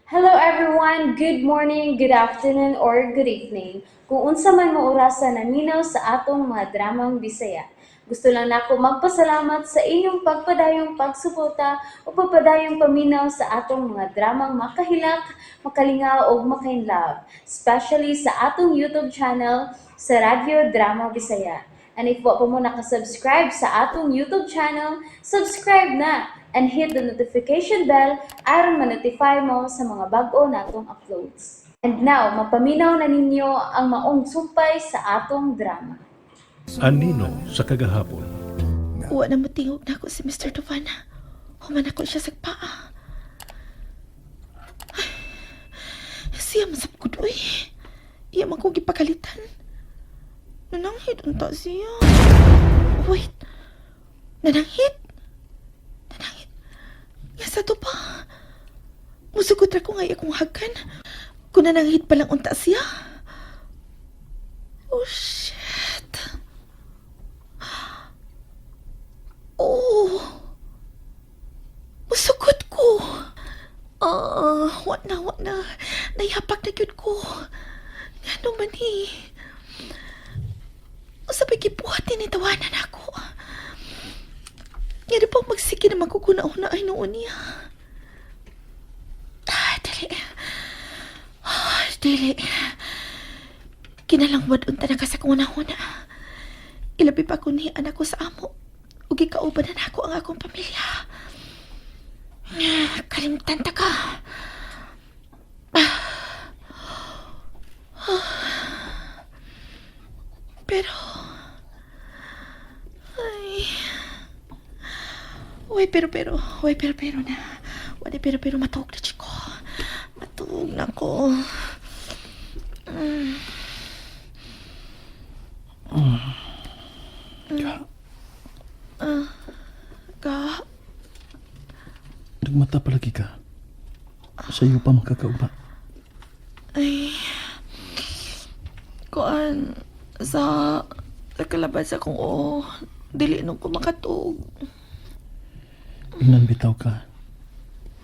Hello everyone, good morning, good afternoon, or good evening. Kung unsa man mo orasan naminaw sa atong mga dramang Bisaya. Gusto lang nako magpasalamat sa inyong pagpadayong pagsuporta o pagpadayong paminaw sa atong mga dramang makahilak, makalingaw o makainlove, especially sa atong YouTube channel sa Radyo Drama Bisaya. And if wa pa mo nakasubscribe sa atong YouTube channel, subscribe na and hit the notification bell aron ma-notify mo sa mga bag-o natong uploads. And now, mapaminaw na ninyo ang maong sumpay sa atong drama. Anino sa Kagahapon. Wa na matingog na ako si Mr. Dovana. Human ako siya sa paa. Siya masap ko doy. Iya man ko gipakalitan. Nananghid unta siya. Wait. Nananghid? Nananghid? Yasa to pa. Musugot ra ko nga akong hagan. Kung nananghid pa lang unta siya. Oh, shit. Oh. Musugot ko. What na. Nayapak na yun ko. Ano man Sabay kipuhatin ni tawanan ako. Nga pang magsige naman ko kuna-una ay noon niya. Dili. Kinalangwad unta na ka sa kuna-una. Ilabi pa ko ni anak ko sa amo. Ugi kauban na ako ang akong pamilya. Kalimtan ta ka. Pero... pero na. Wala pero matug na chiko. Matug na ko. Ka. Nagmata palagi ka. Sa'yo pa makakauba. Ay. Kuan. Sa kalabas akong dili nung ko makatug. Inan bitaw ka.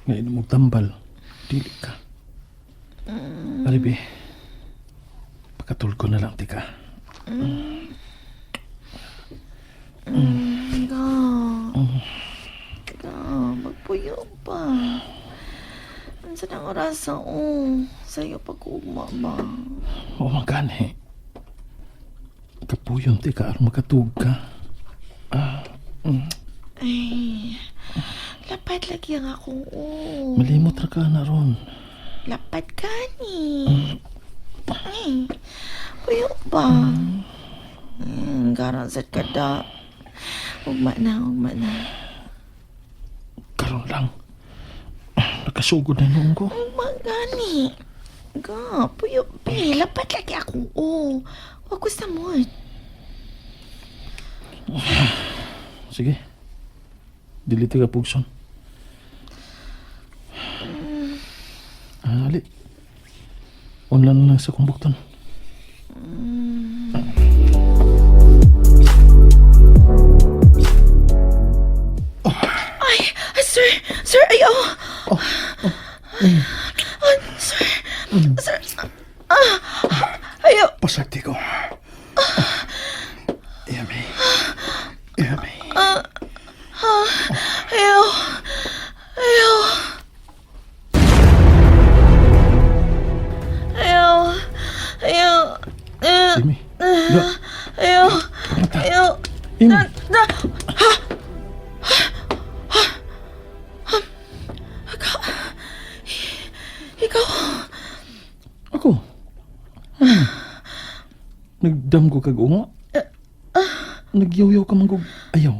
Ngayon mo tambal. Dili ka. Alibi. Pagkatul ko na lang tika. Magpuyo pa. Ano sa nang oras sa'yo pag-umama. O magani. Kapuyon tika aron makatug ka. Ay, lapad lagi ang akong Malimot ra ka na ron. Lapad ka ni. Ay, puyo ba? Garang sa kada. Ugma na. Karon lang. Nakasugod na noong ko. Ugma gani. Puyo be. Lapad lagi akong Wag ko sa mood. Sige. Dili tika pugson. Ali. Unlan lang sa kumbukton. Ay, sir, ayaw. Sir, ayaw. Pasagti ko. Yummy. Ayaw. Amy. Da. Ayaw. Mata. Ayaw. Amy. Ikaw. Ako. Nagdam ko kag unga. Nagyaw-yaw ka man kog ayaw.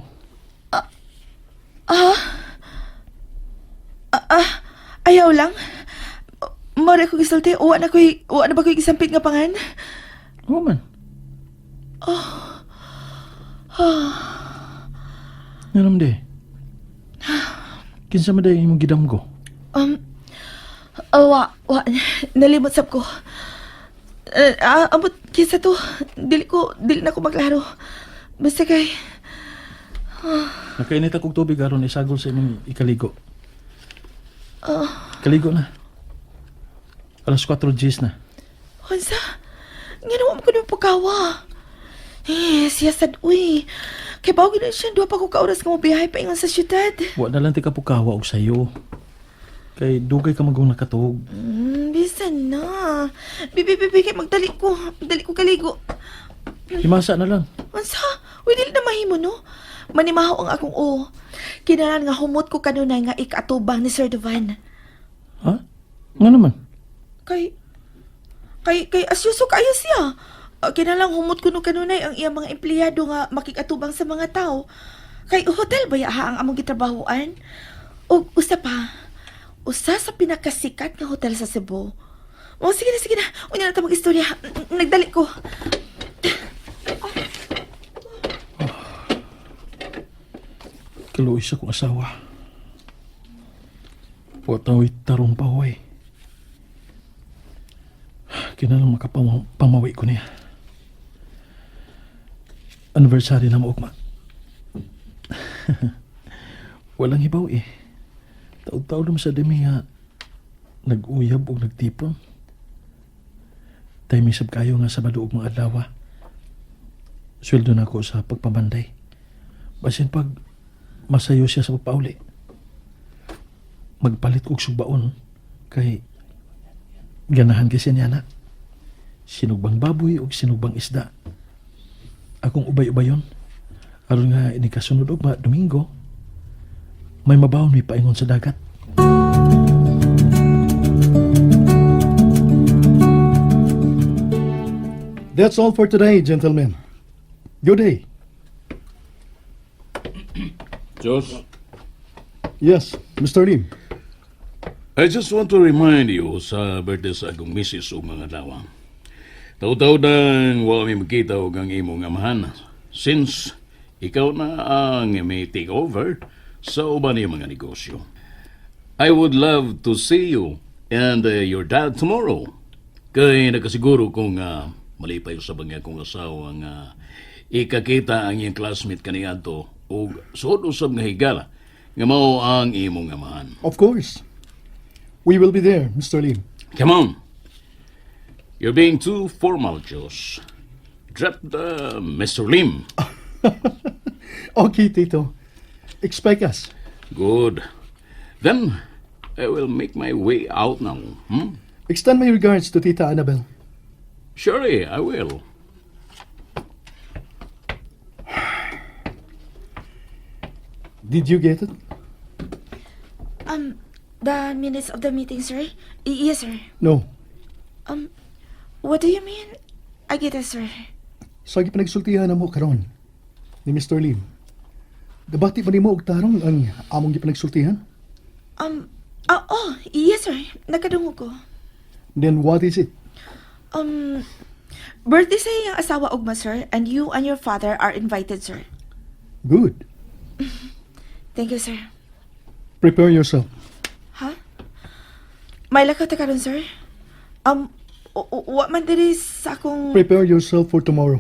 Ayaw lang. Mara ko gisulti. Uwa na ba ko'y gisampit nga pangan? Oo man. Ngaram de. Kinsa maday imong gidam ko? Wa. Nalimot sab ko. Ambot kinsa to. Dili na ko maglaro. Basta kay... Nakainit akong tubig aron isagol sa imong ikaligo. Kaligo na. Alas 4 Gs na. Unsa? Ginawa mo ko ng pagkawa. Siya sad, uy. Kaya bago gina siya, duwa pa ko ka-oras nga mo biyahe pa ingon sa syudad. Wa na lang ti ka pukawa og sayo. Kay dugay ka magong nakatog. Bisan na. Bibi, kay magdali ko. Magdali ko kaligo. Himasa na lang. Unsa? Uy, dili na mahimo, no? Manimahaw ang akong o. Kinalan nga humot ko kanunay nga ikatubang ni Sir Devan. Ha? Nga naman. Kay asyuso kayo siya. Kinalang humot ko no kanunay ang iyang mga empleyado nga makikatubang sa mga tao. Kay hotel ba yaha ang among gitrabahoan? O usa pa, usa sa pinakasikat nga hotel sa Cebu. O sige na. Unya na ta mag-istorya. Nagdali ko. Kaluoy sa kong asawa. Watawi tarong pahoy. Kinalang makapamawi ko niya. Anniversary na mo, Ugma. Walang ibaw eh. Taod-taod naman sa demi nga nag-uyab o nagtipon. Tay misab kayo nga sa maduog mga adlaw. Sweldo na ako sa pagpamanday. Basin pag masayo siya sa pagpauli. Magpalit kong subaon kay ganahan kasi niya na. Sinugbang baboy o sinugbang isda. Akong ubay-ubayon. Aron nga ini kasunod og Domingo, may mabawon mi paingon sa dagat. That's all for today, gentlemen. Good day. Josh, Yes, Mr. Lim. I just want to remind you sa birthday sa akong misis o mga dawa. Taw-taw nang wa mi makita og ang imong amahan since ikaw na ang may take over sa uban yung mga negosyo. I would love to see you and your dad tomorrow. Kay nakasiguro kung malipay sa bangya kong asawa nga ikakita ang iyong classmate kaniadto o suod usab nga higala nga mao ang imong amahan. Of course. We will be there, Mr. Lim. Come on. You're being too formal, Josh. Drop the Mr. Lim. Okay, Tito. Expect us. Good. Then, I will make my way out now. Extend my regards to Tita Annabel. Surely, I will. Did you get it? The minutes of the meeting, sir? Yes, sir. No. What do you mean? I get it, sir. Sa gipanagsultihan na mo karon ni Mr. Lim. Dabati ba nimo og tarong ang among gipanagsultihan? Yes, sir. Nakadungo ko. Then what is it? Birthday sa iyang asawa ugma, sir, and you and your father are invited, sir. Good. Thank you, sir. Prepare yourself. Ha? May lakaw ta karon, sir? Wa man diri sa akong... Prepare yourself for tomorrow.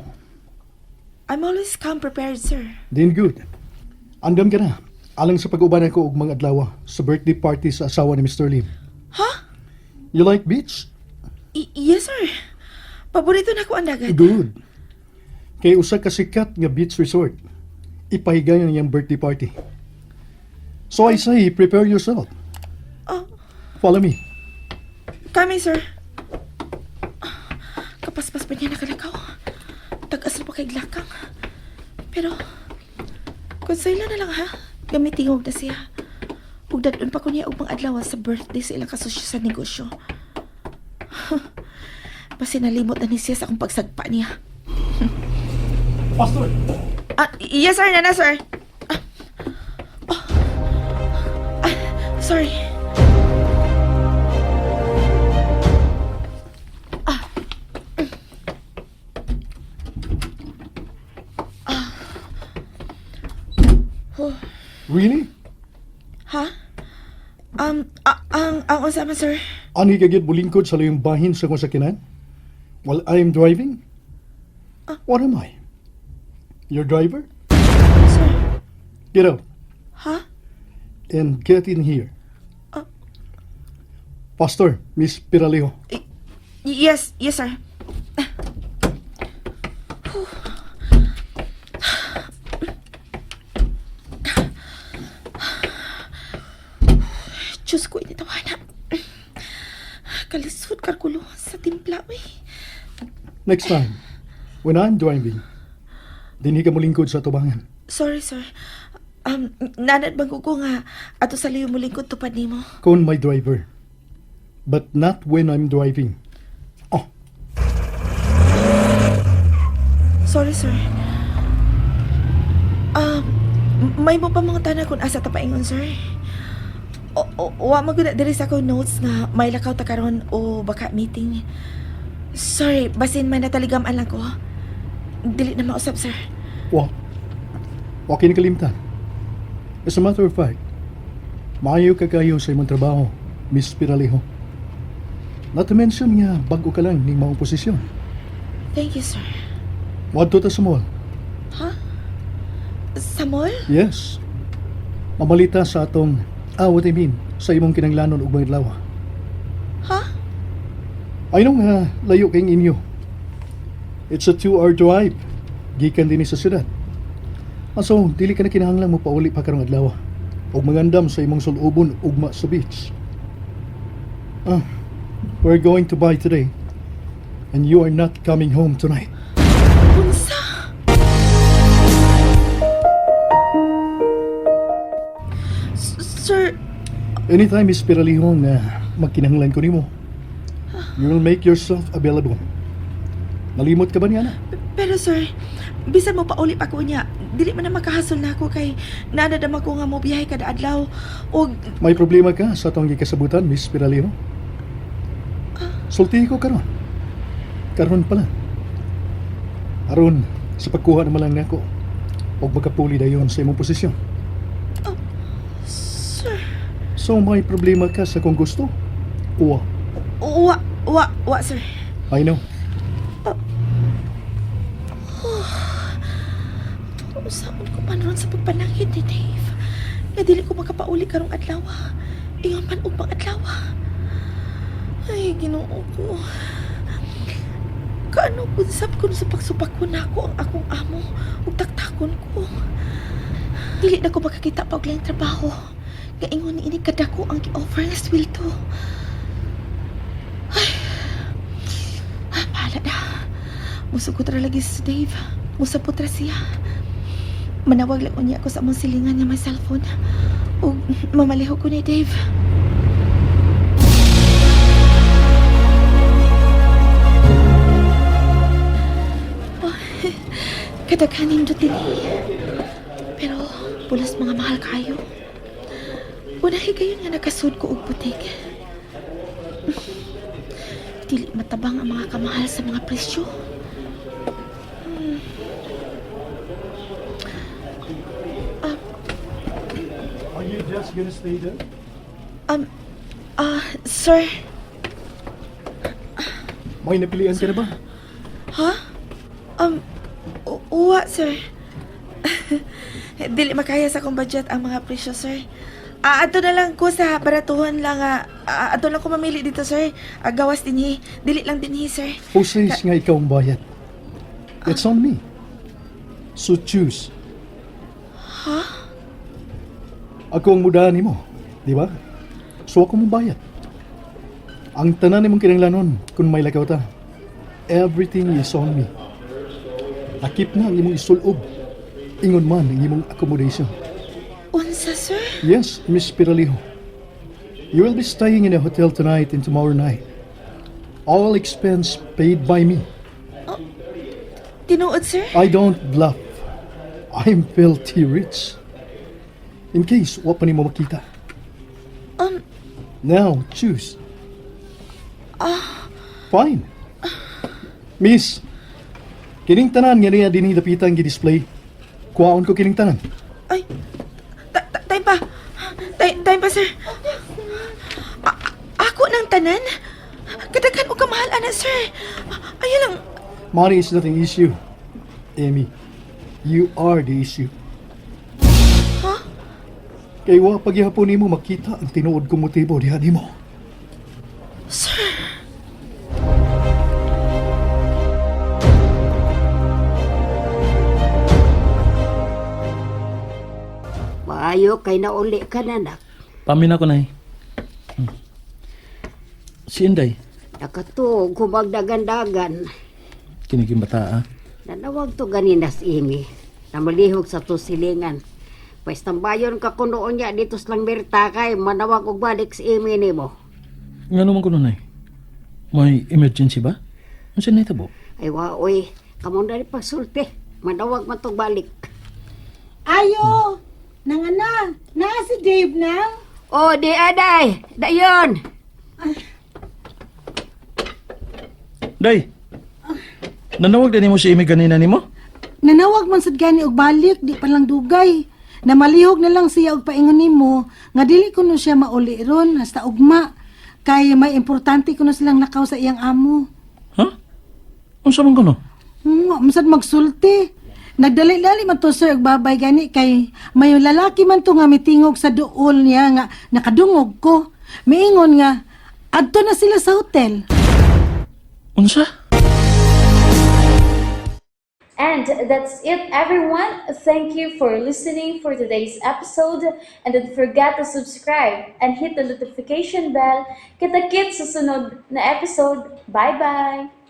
I'm always come prepared, sir. Then good. Andam ka na. Alang sa pag-ubanan ko og mga adlaw sa birthday party sa asawa ni Mr. Lim. Ha? You like beach? Yes, sir. Paborito na ko ang dagat. Good. Kay usa ka sikat nga beach resort. Ipahigayon ang iyang birthday party. So I say, prepare yourself. Oh, Follow me. kami, sir. Kapaspas pa niya nakalakaw. Tag-as na pa kay glakang. Pero, konsayla na lang, ha? Gamitingog na siya. Ug dadun pa ko niya upang adlaw sa birthday sa ilang kasosyo sa negosyo. Basi nalimot na ni siya sa akong pagsagpa niya. Pastor! Yes, sir. Nana, sir. Sorry. Really? Ha? Ang usama, sir. Ani ka gid bulingkod sa layong bahin sa kong sakinan? While I am driving? What am I? Your driver? Sir. Get out Ha? and get in here. Pastor, Miss Piralejo. Yes, sir. Diyos ko, initawana. Kalisod karkulo sa timpla, uy. Next time, when I'm driving, dinhi ka mo lingkod sa tubangan. Sorry, sir. Nanad bang ko nga ato sa liyo muling ko tupad nimo. Kon my driver. But not when I'm driving. Oh, Sorry, sir. May mo pa mga tanan kung asa tapaingon, sir. Wa maguna diri sa ko notes nga may lakaw ta karon o baka meeting. Sorry, basin man nataligaman lang ko. Dili na mausap, sir. wa. Wa kinakalimtan. As a matter of fact, maayo ka kayo sa imong trabaho, Miss Piralejo. Not to mention nga, bago ka lang ning maong posisyon. Thank you, sir. Wadto ta sa mall. Ha? Sa mall? Yes. Mamalita sa atong, what I mean, sa imong kinanglanon ug mga adlaw. Ha? I know nga, layo kayong inyo. It's a 2-hour drive. Gikan din sa syudad. So, dili ka na kinahanglang mo pauli pa karong adlaw. Og mangandam sa imong sulubon ugma sa beach. We're going to buy today. And you are not coming home tonight. Unsa? Sir, Anytime Miss Piralejo nga magkinahanglan ko nimo, you will make yourself available. Nalimot ka ba niya na? pero sir, bisan mo pauli pa ko niya, dili man na makahasol na ako kay nanadama ko nga mo biyahe kada adlaw og May problema ka sa atong gikasabutan, Miss Piralejo? Sulti ko karon. Karon pala. Aron sa pagkuha naman lang nako og magkapuli dayon sa imong posisyon. sir. So may problema ka sa kung gusto? Uwa. Wa sir. I know. Usaon ko man ron sa pagpanangit ni Dave. Nga dili ko makapauli karong adlaw. Ingon man upang adlaw. Ay, Ginoo ko. Kaano kung sab ko sa pagsupak ko na ako ang akong amo ug taktakon ko. Dili na ko makakita pa og laing trabaho. Nga ingon ni ini kadako ang gi-offer nga sweldo. Ay. Bahala na. Musugod ra lagi si Dave. Musapot ra siya. Manawag lang unya ako sa among silingan nga may cellphone. Ug mamaliho ko ni Dave. Kadaghanin do din. Pero pulas mga mahal kayo. Unahi kayo nga nakasud ko og putik. Dili matabang ang mga kamahal sa mga presyo. Are you just gonna stay there? Sir. May napilian ka na ba? Ha? Uwa, sir. Dili makaya sa akong budget ang mga presyo, sir. Ato na lang ko sa baratuhon lang. Ato lang ko mamili dito, sir. Gawas dinhi. Dili lang dinhi, sir. Who says nga ikaw ang bayad? It's on me. So choose. Ako ang mudahan nimo, di ba? So ako mong bayad. Ang tanan nimong kinanglanon kung may lakaw ta. Everything is on me. Takip na ang imong isulob. Ingon man ang imong accommodation. Unsa, sir? Yes, Miss Piralejo. You will be staying in a hotel tonight and tomorrow night. All expense paid by me. Tinuod, sir? I don't bluff. I'm filthy rich. In case wa pa nimo makita. Now, choose. Fine. Miss, kining tanan nga niya dinhi dapitan gi-display. Kuhaon ko kining tanan. Ay, time pa. Time pa, sir. Ako ng tanan? Kadaghan o kamahal, ana, sir. Ayun lang. Money is not an issue. Amy, you are the issue. Huh? Kay wa pagyapon nimo makita ang tinuod kong motibo diha nimo. Sir, Maayo kay nauli ka na nak. Pamin ako, Nay. Si Inday, Nakatuog humagdagan-dagan. kiniging bata, ah. Nanawag to ganina si Imi. Namalihog sa to silingan. Pwes tambayon ka kunoon niya dito sa Langberta kay manawag og balik si Imi ni mo. Nga naman ko, Nay. May emergency ba? Ano siya naitabo? Ay waoy, kamon na pagsulti. Manawag man tong balik. Ayo! Nangana! Na si Dave na? Oh, di aday! Dayon! Day! Nanawag din mo si Imi ganina ni mo? Nanawag man sad gani og balik, di pa lang dugay. Namalihog na lang siya og paingon nimo nga dili ko no siya mauli ron hasta ugma. Kay may importante ko na silang nakaw sa iyang amo. Ha? Unsa man ko no? Masad magsulti. Nagdali-dali man to sir og babay gani kay may lalaki man to nga mitingog sa duol niya nga nakadungog ko. Miingon nga adto na sila sa hotel. Unsa? And that's it, everyone. Thank you for listening for today's episode. And don't forget to subscribe and hit the notification bell. Kita-kits sa sunod na episode. Bye-bye!